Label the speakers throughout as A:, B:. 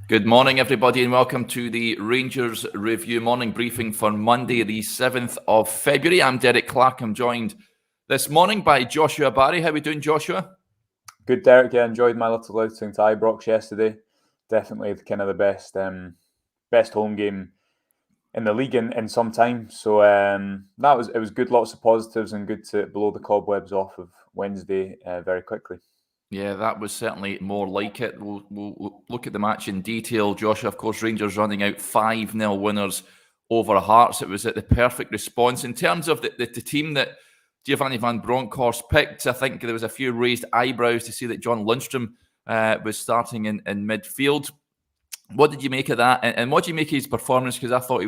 A: Good morning, everybody, and welcome to the Rangers Review morning briefing for Monday, the 7th of February. I'm Derek Clark. I'm joined this morning by Joshua Barrie. How are we doing, Joshua?
B: Good, Derek. Yeah, enjoyed my little outing to Ibrox yesterday. Definitely kind of the best home game in the league in some time. So it was good. Lots of positives and good to blow the cobwebs off of Wednesday very quickly.
A: Yeah, that was certainly more like it. We'll look at the match in detail. Joshua, of course, Rangers running out 5-0 winners over Hearts. It was at the perfect response. In terms of the team that Giovanni van Bronckhorst picked, I think there was a few raised eyebrows to see that John Lundstram was starting in midfield. What did you make of that? And what do you make of his performance? Because I thought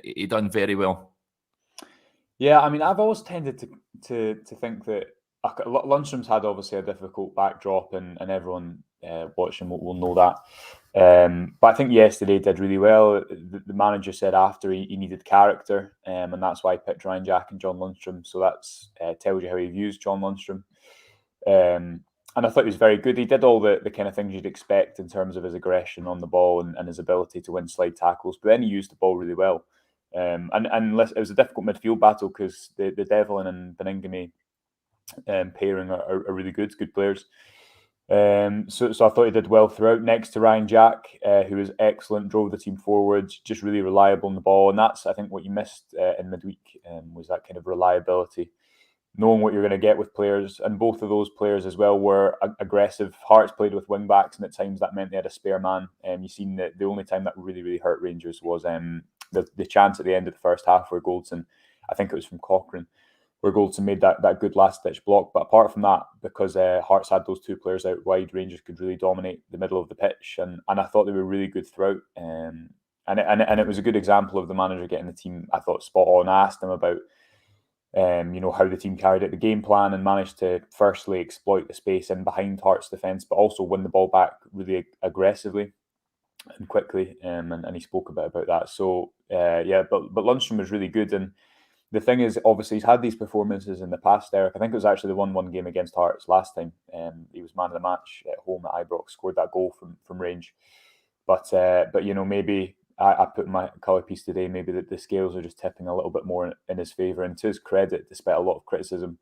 A: he done very well.
B: Yeah, I mean, I've always tended to think that Lundstram's had obviously a difficult backdrop, and everyone watching will know that. But I think yesterday he did really well. The manager said after he needed character, and that's why he picked Ryan Jack and John Lundstram. So that's tells you how he views John Lundstram. And I thought he was very good. He did all the kind of things you'd expect in terms of his aggression on the ball and his ability to win slide tackles. But then he used the ball really well. And it was a difficult midfield battle because the Devlin and Beningame pairing are really good players. So I thought he did well throughout. Next to Ryan Jack, who was excellent, drove the team forward, just really reliable on the ball. And that's, I think, what you missed in midweek was that kind of reliability, knowing what you're going to get with players. And both of those players as well were aggressive. Hearts played with wing backs, and at times that meant they had a spare man. You've seen that the only time that really hurt Rangers was the chance at the end of the first half where Goldson, I think it was from Cochrane, where Goldson made that good last-ditch block. But apart from that, because Hearts had those two players out wide, Rangers could really dominate the middle of the pitch. And I thought they were really good throughout. And it was a good example of the manager getting the team, I thought, spot on. I asked him about how the team carried out the game plan and managed to firstly exploit the space in behind Hearts' defence, but also win the ball back really aggressively and quickly. And he spoke a bit about that. So, but Lundstram was really good. And the thing is, obviously, he's had these performances in the past, Eric. I think it was actually the 1-1 game against Hearts last time. He was man of the match at home at Ibrox, scored that goal from range. But maybe I put my colour piece today, maybe that the scales are just tipping a little bit more in his favour. And to his credit, despite a lot of criticism,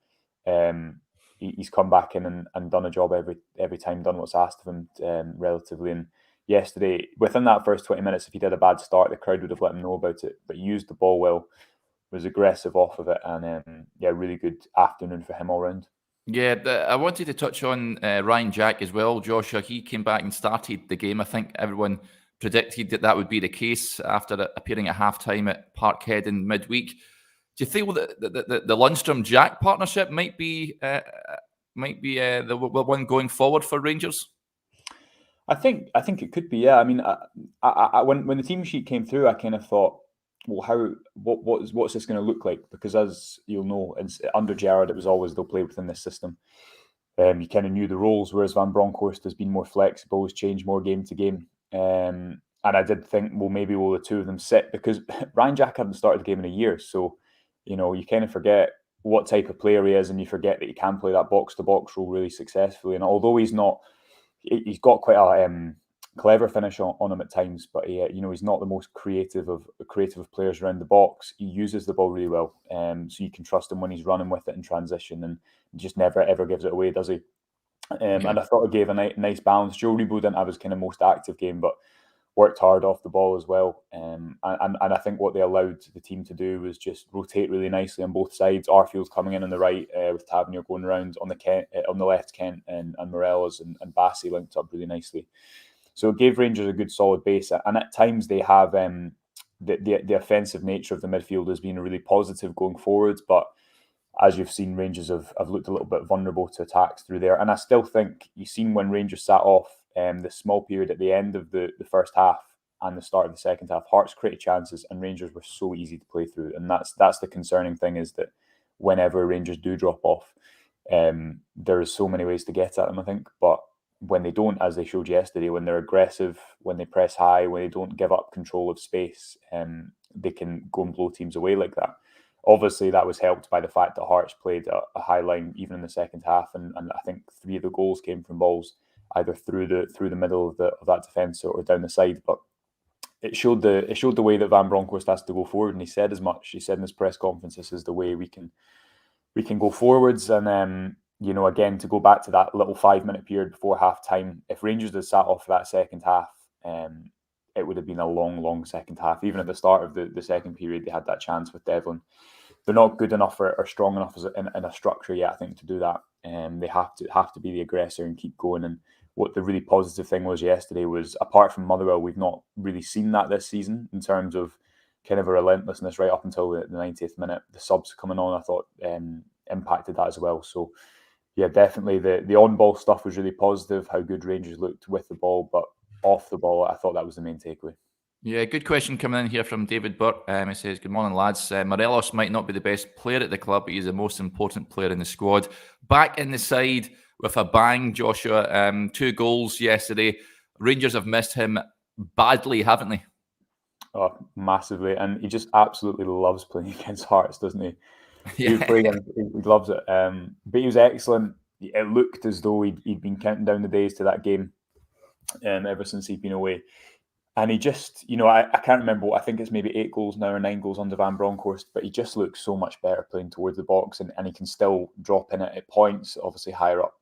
B: he's come back in and done a job every time, done what's asked of him relatively. And yesterday, within that first 20 minutes, if he did a bad start, the crowd would have let him know about it. But he used the ball well, was aggressive off of it, and really good afternoon for him all round.
A: Yeah, I wanted to touch on Ryan Jack as well, Joshua. He came back and started the game. I think everyone predicted that would be the case after appearing at halftime at Parkhead in midweek. Do you feel that the Lundstram-Jack partnership might be the one going forward for Rangers?
B: I think it could be. Yeah, I mean, when the team sheet came through, I kind of thought, well, what's this going to look like? Because as you'll know, under Gerrard, it was always they'll play within this system. You kind of knew the roles, whereas Van Bronckhorst has been more flexible, has changed more game to game. And I did think, well, maybe will the two of them sit? Because Ryan Jack hadn't started the game in a year. So, you kind of forget what type of player he is, and you forget that he can play that box-to-box role really successfully. And although he's got quite a clever finish on him at times, but he's not the most creative of players around the box. He uses the ball really well, so you can trust him when he's running with it in transition, and just never ever gives it away, does he? And I thought it gave a nice balance. Joe Rebo didn't have his kind of most active game, but worked hard off the ball as well. And I think what they allowed the team to do was just rotate really nicely on both sides. Arfield's coming in on the right with Tavernier going around on the left, Kent and Morelos and Bassi linked up really nicely. So it gave Rangers a good solid base, and at times they have the offensive nature of the midfield has been really positive going forwards. But as you've seen, Rangers have looked a little bit vulnerable to attacks through there. And I still think you've seen when Rangers sat off the small period at the end of the first half and the start of the second half, Hearts created chances and Rangers were so easy to play through. And that's the concerning thing, is that whenever Rangers do drop off, there is so many ways to get at them, I think. But when they don't, as they showed yesterday, when they're aggressive, when they press high, when they don't give up control of space, they can go and blow teams away like that. Obviously, that was helped by the fact that Hearts played a high line even in the second half, and I think 3 of the goals came from balls either through the middle of that defence or down the side. But it showed the way that Van Bronckhorst has to go forward, and he said as much. He said in his press conference, "This is the way we can go forwards." And again, to go back to that little 5-minute period before half time, if Rangers had sat off for that second half, it would have been a long second half. Even at the start of the second period, they had that chance with Devlin. They're not good enough or strong enough in a structure yet, I think, to do that. They have to be the aggressor and keep going. And what the really positive thing was yesterday was, apart from Motherwell, we've not really seen that this season in terms of kind of a relentlessness right up until the 90th minute. The subs coming on, I thought, impacted that as well. So, yeah, definitely the on-ball stuff was really positive, how good Rangers looked with the ball, but off the ball, I thought that was the main takeaway.
A: Yeah, good question coming in here from David Burt. He says, "Good morning, lads. Morelos might not be the best player at the club, but he's the most important player in the squad. Back in the side with a bang, Joshua. 2 goals yesterday. Rangers have missed him badly, haven't they?"
B: Oh, massively. And he just absolutely loves playing against Hearts, doesn't he?
A: Yeah.
B: He loves it. But he was excellent. It looked as though he'd been counting down the days to that game ever since he'd been away. And he just, I can't remember. I think it's maybe 8 goals now or 9 goals under Van Bronckhorst, but he just looks so much better playing towards the box, and he can still drop in it at points, obviously higher up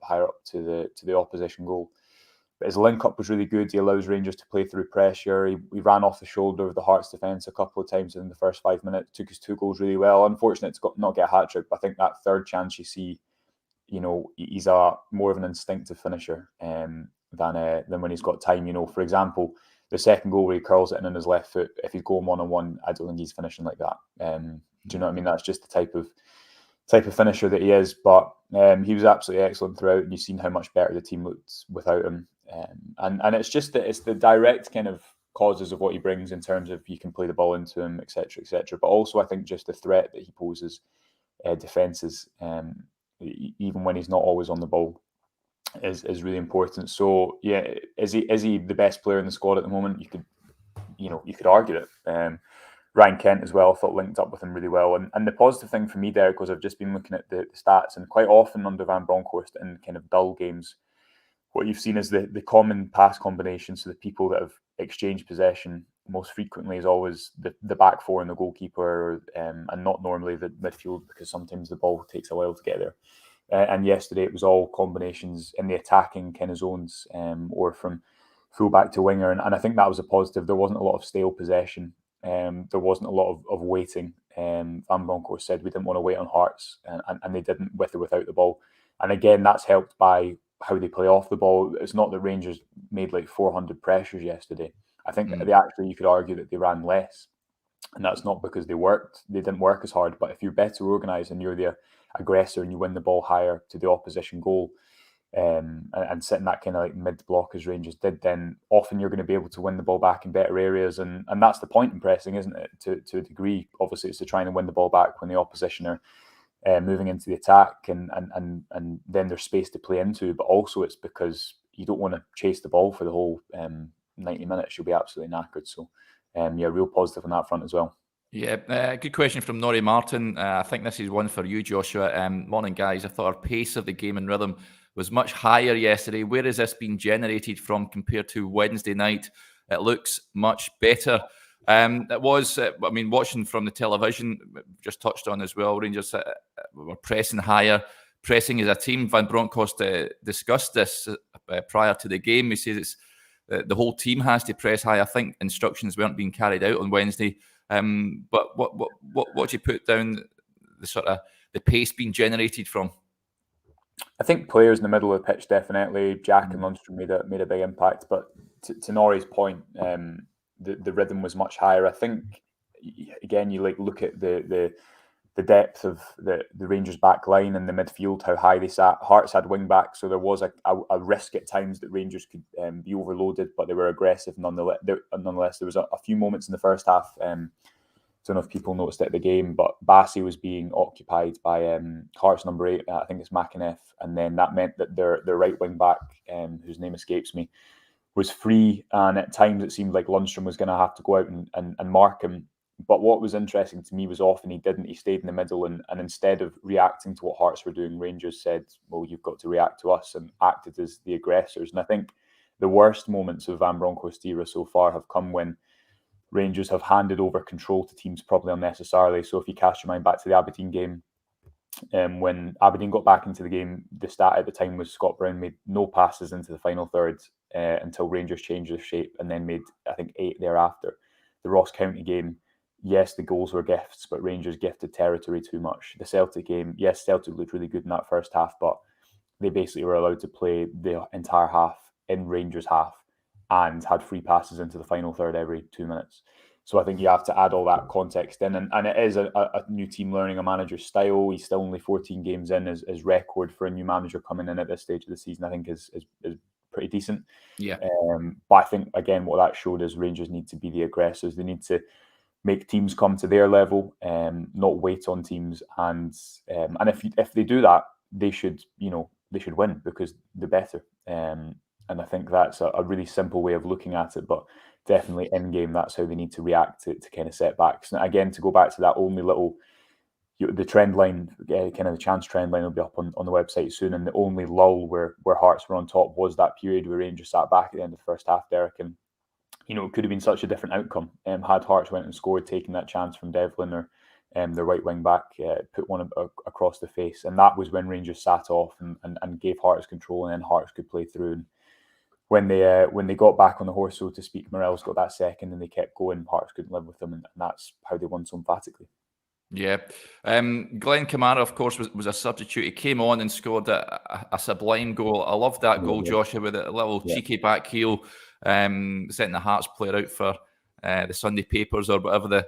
B: to the opposition goal. But his link-up was really good. He allows Rangers to play through pressure. He ran off the shoulder of the Hearts defence a couple of times in the first 5 minutes, took his 2 goals really well. Unfortunate to not get a hat-trick, but I think that third chance you see, he's more of an instinctive finisher than when he's got time. For example, the second goal where he curls it in on his left foot, if he's going 1-on-1, I don't think he's finishing like that. Do you know what I mean? That's just the type of finisher that he is. But he was absolutely excellent throughout, and you've seen how much better the team looked without him. And it's just that it's the direct kind of causes of what he brings in terms of you can play the ball into him, etc., etc. But also, I think just the threat that he poses defences, even when he's not always on the ball, is really important. So yeah, is he the best player in the squad at the moment? You could argue it. Ryan Kent as well, I thought, linked up with him really well. And the positive thing for me, Derek, was I've just been looking at the stats, and quite often under Van Bronckhorst in kind of dull games, what you've seen is the common pass combination. So the people that have exchanged possession most frequently is always the back four and the goalkeeper, and not normally the midfield, because sometimes the ball takes a while to get there. And yesterday it was all combinations in the attacking kind of zones, or from full back to winger. And I think that was a positive. There wasn't a lot of stale possession. There wasn't a lot of waiting. Van Bronckhorst said we didn't want to wait on Hearts, and they didn't, with or without the ball. And again, that's helped by how they play off the ball. It's not that Rangers made like 400 pressures yesterday. I think they actually, you could argue that they ran less. And that's not because they didn't work as hard. But if you're better organised and you're the aggressor and you win the ball higher to the opposition goal, and sit in that kind of like mid block as Rangers did, then often you're going to be able to win the ball back in better areas. And that's the point in pressing, isn't it? To a degree, obviously, it's to try and win the ball back when the opposition are moving into the attack, and then there's space to play into. But also it's because you don't want to chase the ball for the whole 90 minutes. You'll be absolutely knackered. So real positive on that front as well.
A: Yeah, good question from Norrie Martin. I think this is one for you, Joshua. Morning, guys. I thought our pace of the game and rhythm was much higher yesterday. Where has this been generated from compared to Wednesday night? It looks much better. It was, watching from the television, just touched on as well, Rangers were pressing higher, pressing as a team. Van Bronckhorst discussed this prior to the game. He says it's the whole team has to press high. I think instructions weren't being carried out on Wednesday. But what do you put down the pace being generated from?
B: I think players in the middle of the pitch, definitely. Jack and Lundstram made a big impact. But to Norrie's point, the rhythm was much higher. I think, again, you look at the depth of the Rangers back line and the midfield, how high they sat. Hearts had wing back, so there was a risk at times that Rangers could be overloaded, but they were aggressive nonetheless. There was a few moments in the first half. I don't know if people noticed it at the game, but Bassey was being occupied by Hearts number 8. I think it's McAneff, and then that meant that their right wing back, whose name escapes me, was free. And at times it seemed like Lundstram was going to have to go out and mark him. But what was interesting to me was often he didn't. He stayed in the middle, and instead of reacting to what Hearts were doing, Rangers said, well, you've got to react to us, and acted as the aggressors. And I think the worst moments of Van Bronckhorst era so far have come when Rangers have handed over control to teams probably unnecessarily. So if you cast your mind back to the Aberdeen game, when Aberdeen got back into the game, the stat at the time was Scott Brown made no passes into the final third until Rangers changed their shape, and then made, I think, 8 thereafter. The Ross County game, yes, the goals were gifts, but Rangers gifted territory too much. The Celtic game, yes, Celtic looked really good in that first half, but they basically were allowed to play the entire half in Rangers half and had free passes into the final third every 2 minutes. So I think you have to add all that context in. And it is a new team learning a manager's style. He's still only 14 games in. His record for a new manager coming in at this stage of the season, I think, is pretty decent.
A: Yeah.
B: But I think, again, what that showed is Rangers need to be the aggressors. They need to make teams come to their level, not wait on teams. And if they do that, they should win, because they're better. And I think that's a really simple way of looking at it, but definitely in game, that's how they need to react to kind of setbacks. And again, to go back to that only little, the trend line, kind of the chance trend line will be up on the website soon. And the only lull where Hearts were on top was that period where Rangers sat back at the end of the first half, Derek. And, it could have been such a different outcome had Hearts went and scored, taking that chance from Devlin or the right wing back, put one across the face. And that was when Rangers sat off and gave Hearts control, and then Hearts could play through. And when they got back on the horse, so to speak, Morelos got that second, and they kept going. Hearts couldn't live with them, and that's how they won so emphatically.
A: Yeah. Glenn Kamara, of course, was a substitute. He came on and scored a sublime goal. I loved that goal, Joshua, with a little cheeky back heel, sending the Hearts player out for the Sunday papers or whatever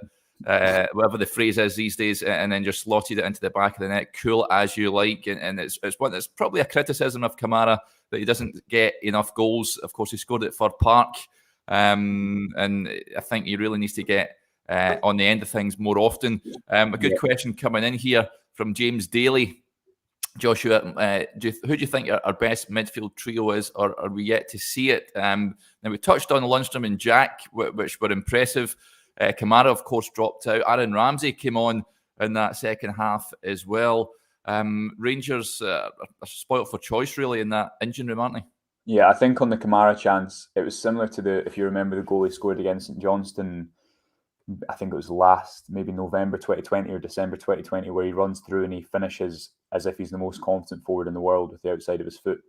A: the phrase is these days, and then just slotted it into the back of the net. Cool as you like. And it's one that's probably a criticism of Kamara, that he doesn't get enough goals. Of course, he scored at Fir Park. And I think he really needs to get on the end of things more often. A good question coming in here from James Daly. Joshua, who do you think our best midfield trio is, or are we yet to see it? Now, we touched on Lundstram and Jack, which were impressive. Kamara, of course, dropped out. Aaron Ramsey came on in that second half as well. Rangers are spoilt for choice, really, in that engine room, aren't they?
B: Yeah, I think on the Kamara chance, it was similar to if you remember, the goal he scored against St Johnstone, I think it was maybe November 2020 or December 2020, where he runs through and he finishes as if he's the most confident forward in the world with the outside of his foot.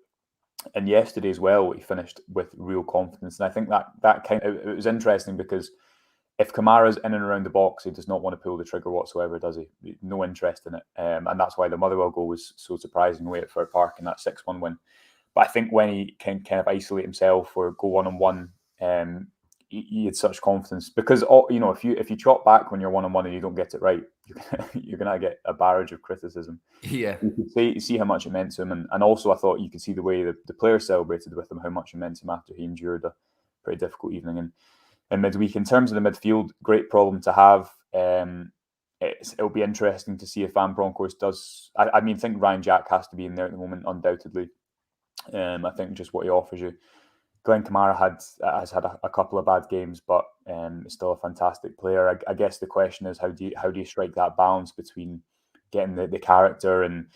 B: And yesterday as well, he finished with real confidence. And I think that it was interesting, because if Kamara's in and around the box, he does not want to pull the trigger whatsoever, does he? No interest in it. And that's why the Motherwell goal was so surprising away at Fir Park in that 6-1 win. But I think when he can kind of isolate himself or go one-on-one, he had such confidence, because if you chop back when you're one-on-one and you don't get it right, you're gonna get a barrage of criticism.
A: Yeah,
B: you could see how much it meant to him, and also I thought you could see the way the players celebrated with him, how much it meant to him after he endured a pretty difficult evening in midweek. In terms of the midfield, great problem to have. It'll be interesting to see if Van Bronckhorst does. I think Ryan Jack has to be in there at the moment, undoubtedly. I think just what he offers you. Glenn Kamara has had a couple of bad games, but is still a fantastic player. I guess the question is, how do you strike that balance between getting the character and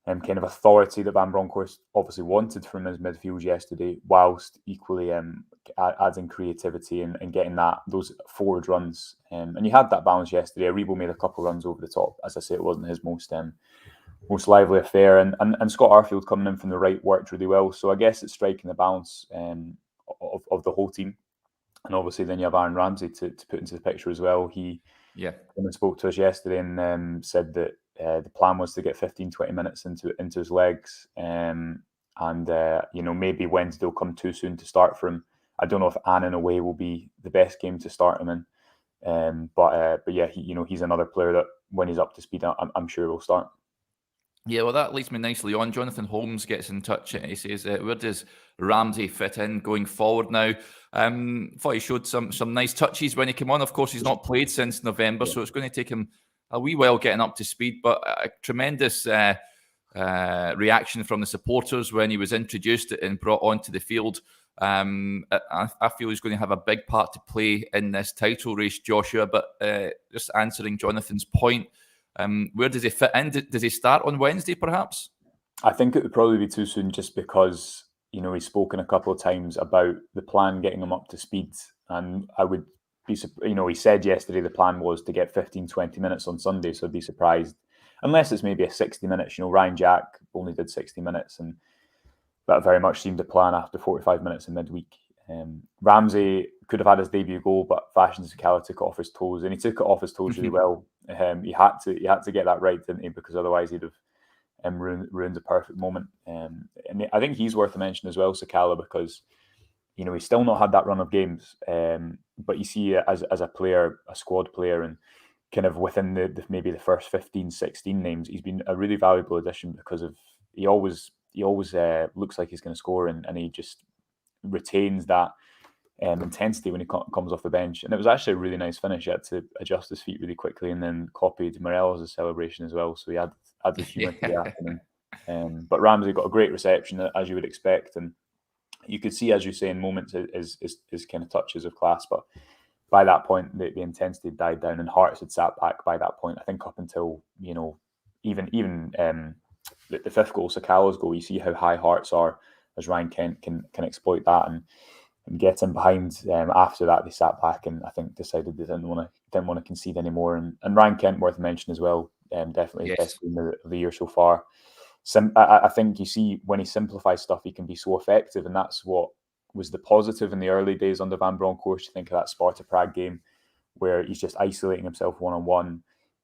B: kind of authority that Van Bronckhorst obviously wanted from his midfield yesterday, whilst equally adding creativity and getting those forward runs. And you had that balance yesterday. Aribo made a couple of runs over the top. As I say, it wasn't his most lively affair, and Scott Arfield coming in from the right worked really well. So I guess it's striking the balance of the whole team, and obviously then you have Aaron Ramsey to put into the picture as well. He spoke to us yesterday and said that the plan was to get 15-20 minutes into his legs, and maybe Wednesday will come too soon to start for him. I don't know if Annan away will be the best game to start him in, but yeah, he's another player that when he's up to speed, I'm sure will start.
A: Yeah, well, that leads me nicely on. Jonathan Holmes gets in touch. He says, where does Ramsey fit in going forward now? Thought he showed some nice touches when he came on. Of course, he's not played since November, so it's going to take him a wee while getting up to speed, but a tremendous reaction from the supporters when he was introduced and brought onto the field. I feel he's going to have a big part to play in this title race, Joshua. But just answering Jonathan's point, where does he fit in? Does he start on Wednesday, perhaps?
B: I think it would probably be too soon, just because he's spoken a couple of times about the plan getting him up to speed, and I would be, he said yesterday the plan was to get 15-20 minutes on Sunday, so I'd be surprised unless it's maybe a 60 minutes. Ryan Jack only did 60 minutes, and that very much seemed the plan after 45 minutes in midweek. Ramsey could have had his debut goal, but Fashion Sakala took it off his toes, and he took it off his toes really well. He had to get that right, didn't he? Because otherwise he'd have ruined the perfect moment. And I think he's worth a mention as well, Sakala, because he's still not had that run of games. But you see, as a player, a squad player, and kind of within the maybe the first 15, 16 names, he's been a really valuable addition because of he always looks like he's going to score, and he just retains that intensity when he comes off the bench. And it was actually a really nice finish. He had to adjust his feet really quickly and then copied Morelos' celebration as well. So he had the humour to the afternoon. But Ramsey got a great reception, as you would expect, and you could see, as you say, in moments his kind of touches of class. But by that point, the intensity had died down, and Hearts had sat back by that point. I think up until even the fifth goal, Sakala's goal, you see how high Hearts are, as Ryan Kent can exploit that and get him behind. After that, they sat back and I think decided they didn't want to concede anymore. And Ryan Kent, worth a mention as well, definitely his best game of the year so far. I think you see when he simplifies stuff, he can be so effective, and that's what was the positive in the early days under Van Bronckhorst. You think of that Sparta Prague game where he's just isolating himself one-on-one,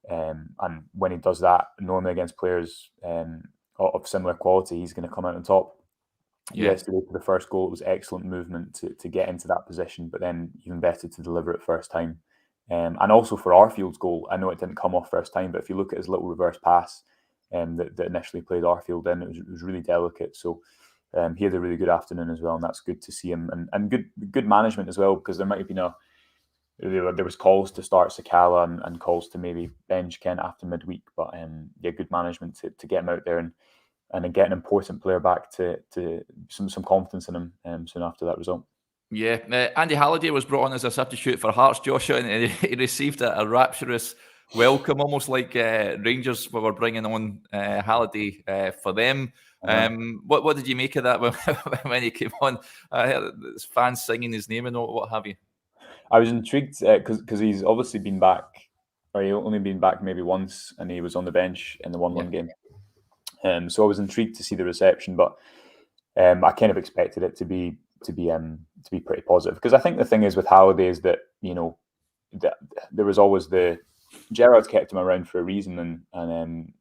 B: and when he does that normally against players of similar quality, he's going to come out on top. Yesterday, for the first goal, it was excellent movement to get into that position, but then even better to deliver it first time. And also for Arfield's goal, I know it didn't come off first time, but if you look at his little reverse pass that initially played Arfield in, it was really delicate. So he had a really good afternoon as well, and that's good to see him. And good management as well, because there might have been there was calls to start Sakala and calls to maybe bench Kent after midweek, but good management to get him out there and then get an important player back to some confidence in him soon after that result.
A: Yeah, Andy Halliday was brought on as a substitute for Hearts, Joshua, and he received a rapturous welcome, almost like Rangers were bringing on Halliday for them. What did you make of that when he came on? I heard fans singing his name and what have you.
B: I was intrigued because he's obviously been back, or he only been back maybe once, and he was on the bench in the 1-1 game. So I was intrigued to see the reception, but I kind of expected it to be pretty positive, because I think the thing is with Halliday is that that there was always Gerrard's kept him around for a reason, and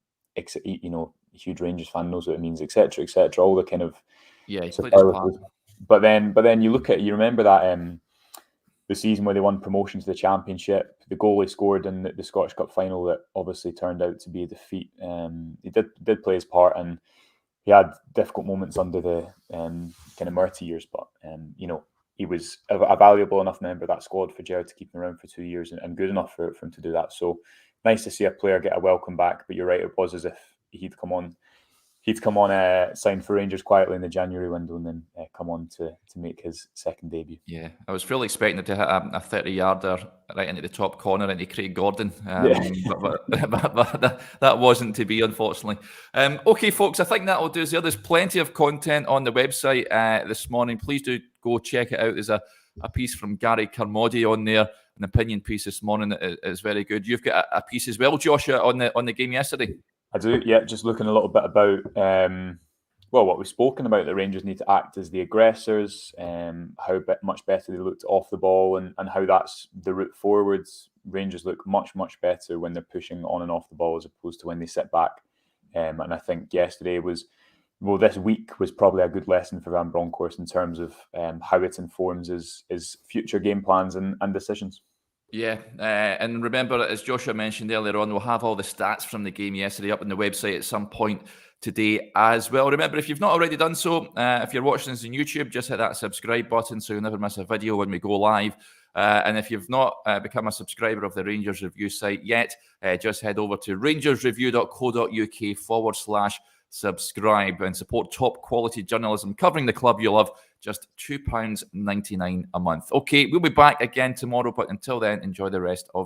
B: huge Rangers fan knows what it means, etc., etc. All the kind of
A: he played his part.
B: But then you remember that the season where they won promotion to the Championship, the goal he scored in the Scottish Cup final that obviously turned out to be a defeat. He did play his part, and he had difficult moments under the kind of Murty years, but he was a valuable enough member of that squad for Gerrard to keep him around for 2 years, and good enough for him to do that. So nice to see a player get a welcome back. But you're right, it was as if he'd come on, sign for Rangers quietly in the January window, and then come on to make his second debut.
A: Yeah, I was fully expecting to hit a 30-yarder right into the top corner into Craig Gordon, but that wasn't to be, unfortunately. Okay, folks, I think that'll do us there. There's plenty of content on the website this morning. Please do go check it out. There's a piece from Gary Kermody on there, an opinion piece this morning that is very good. You've got a piece as well, Joshua, on the game yesterday.
B: I do, yeah. Just looking a little bit about what we've spoken about. The Rangers need to act as the aggressors. How much better they looked off the ball, and how that's the route forwards. Rangers look much better when they're pushing on and off the ball as opposed to when they sit back. And I think this week was probably a good lesson for Van Bronckhorst in terms of how it informs his future game plans and decisions.
A: Yeah, and remember, as Joshua mentioned earlier on, we'll have all the stats from the game yesterday up on the website at some point today as well. Remember, if you've not already done so, if you're watching this on YouTube, just hit that subscribe button so you'll never miss a video when we go live. And if you've not become a subscriber of the Rangers Review site yet, just head over to rangersreview.co.uk/subscribe and support top quality journalism covering the club you love just £2.99 a month. Okay, we'll be back again tomorrow, but until then, enjoy the rest of